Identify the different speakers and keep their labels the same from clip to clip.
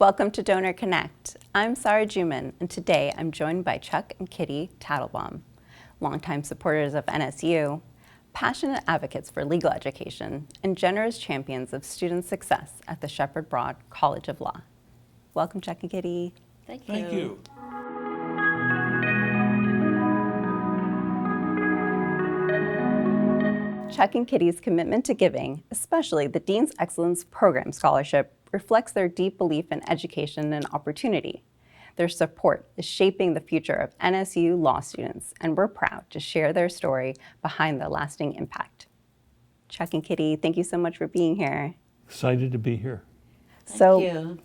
Speaker 1: Welcome to Donor Connect. I'm Saara Juman, and today I'm joined by Chuck and Kitty Tatelbaum, longtime supporters of NSU, passionate advocates for legal education, and generous champions of student success at the Shepherd Broad College of Law. Welcome, Chuck and Kitty.
Speaker 2: Thank you.
Speaker 3: Thank you.
Speaker 1: Chuck and Kitty's commitment to giving, especially the Dean's Excellence Program Scholarship, reflects their deep belief in education and opportunity. Their support is shaping the future of NSU law students, and we're proud to share their story behind the lasting impact. Chuck and Kitty, thank you so much for being here.
Speaker 3: Excited to be here.
Speaker 1: So
Speaker 2: Thank you.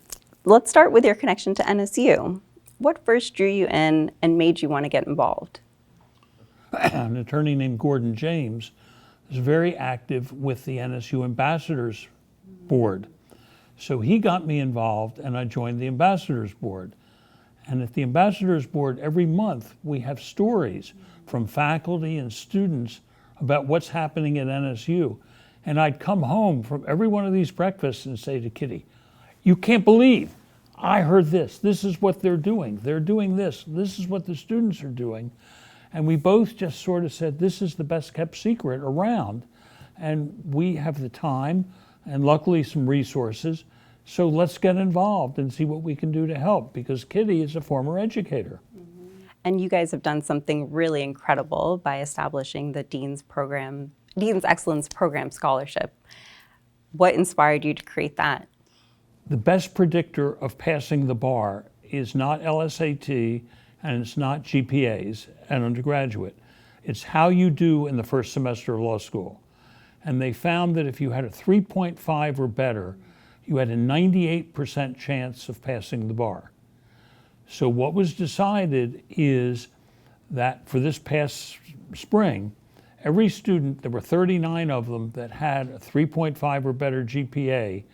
Speaker 1: let's start with your connection to NSU. What first drew you in and made you want to get involved?
Speaker 3: An attorney named Gordon James is very active with the NSU Ambassadors Board. So he got me involved and I joined the Ambassadors Board. And at the Ambassadors Board, every month we have stories from faculty and students about what's happening at NSU. And I'd come home from every one of these breakfasts and say to Kitty, "You can't believe, I heard this. This is what they're doing. They're doing this. This is what the students are doing." And we both just sort of said, this is the best kept secret around. And we have the time and luckily some resources. So let's get involved and see what we can do to help, because Kitty is a former educator.
Speaker 1: And you guys have done something really incredible by establishing the Dean's Excellence Program Scholarship. What inspired you to create that?
Speaker 3: The best predictor of passing the bar is not LSAT and it's not GPAs and undergraduate. It's how you do in the first semester of law school. And they found that if you had a 3.5 or better, you had a 98% chance of passing the bar. So what was decided is that for this past spring, every student, there were 39 of them that had a 3.5 or better GPA,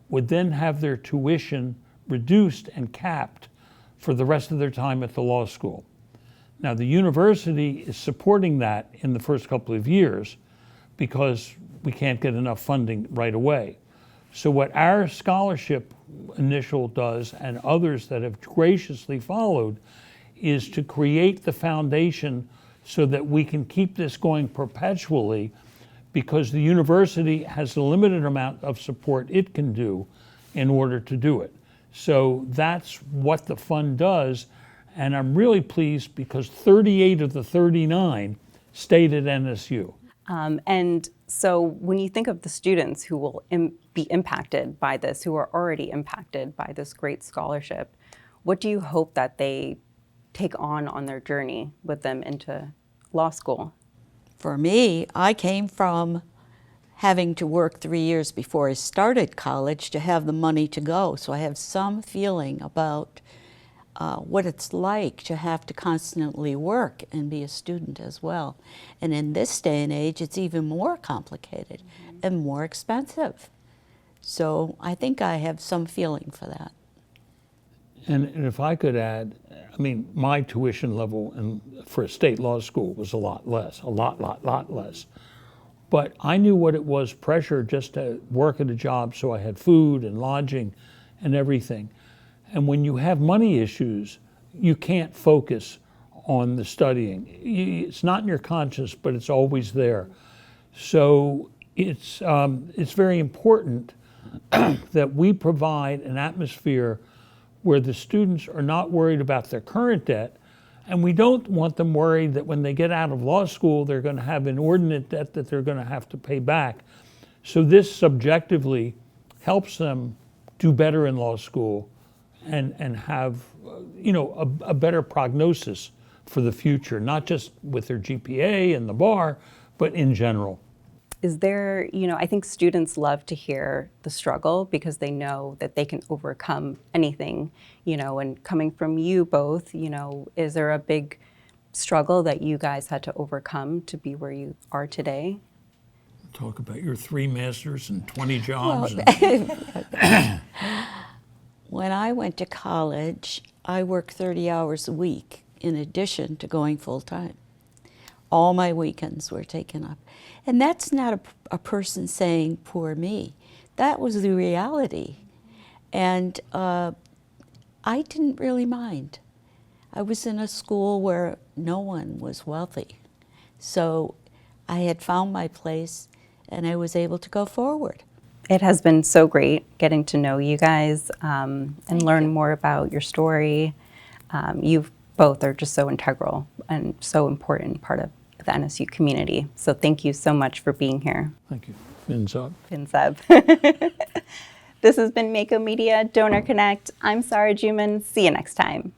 Speaker 3: would then have their tuition reduced and capped for the rest of their time at the law school. Now the university is supporting that in the first couple of years because we can't get enough funding right away. So what our scholarship initial does, and others that have graciously followed, is to create the foundation so that we can keep this going perpetually, because the university has a limited amount of support it can do in order to do it. So that's what the fund does, and I'm really pleased because 38 of the 39 stayed at NSU.
Speaker 1: And so when you think of the students who will be impacted by this, who are already impacted by this great scholarship, what do you hope that they take on their journey with them into law school?
Speaker 2: For me, I came from having to work 3 years before I started college to have the money to go. So I have some feeling about what it's like to have to constantly work and be a student as well. And in this day and age, it's even more complicated and more expensive. So I think I have some feeling for that.
Speaker 3: And if I could add, I mean, my tuition level for a state law school was a lot less, a lot less. But I knew what it was, pressure just to work at a job, so I had food and lodging and everything. And when you have money issues, you can't focus on the studying. It's not in your conscience, but it's always there. So it's very important that we provide an atmosphere where the students are not worried about their current debt, and we don't want them worried that when they get out of law school, they're going to have inordinate debt that they're going to have to pay back. So this subjectively helps them do better in law school and have a better prognosis for the future, not just with their GPA and the bar, but in general.
Speaker 1: Is there, I think students love to hear the struggle because they know that they can overcome anything, and coming from you both, is there a big struggle that you guys had to overcome to be where you are today?
Speaker 3: Talk about your 3 masters and 20 jobs.
Speaker 2: When I went to college, I worked 30 hours a week in addition to going full-time. All my weekends were taken up. And that's not a person saying, poor me. That was the reality. And I didn't really mind. I was in a school where no one was wealthy. So I had found my place and I was able to go forward.
Speaker 1: It has been so great getting to know you guys and learn more about your story. You both are just so integral and so important part of the NSU community. So thank you so much for being here.
Speaker 3: Thank you. Fins up.
Speaker 1: Fins up. This has been Mako Media Donor Connect. I'm Saara Juman. See you next time.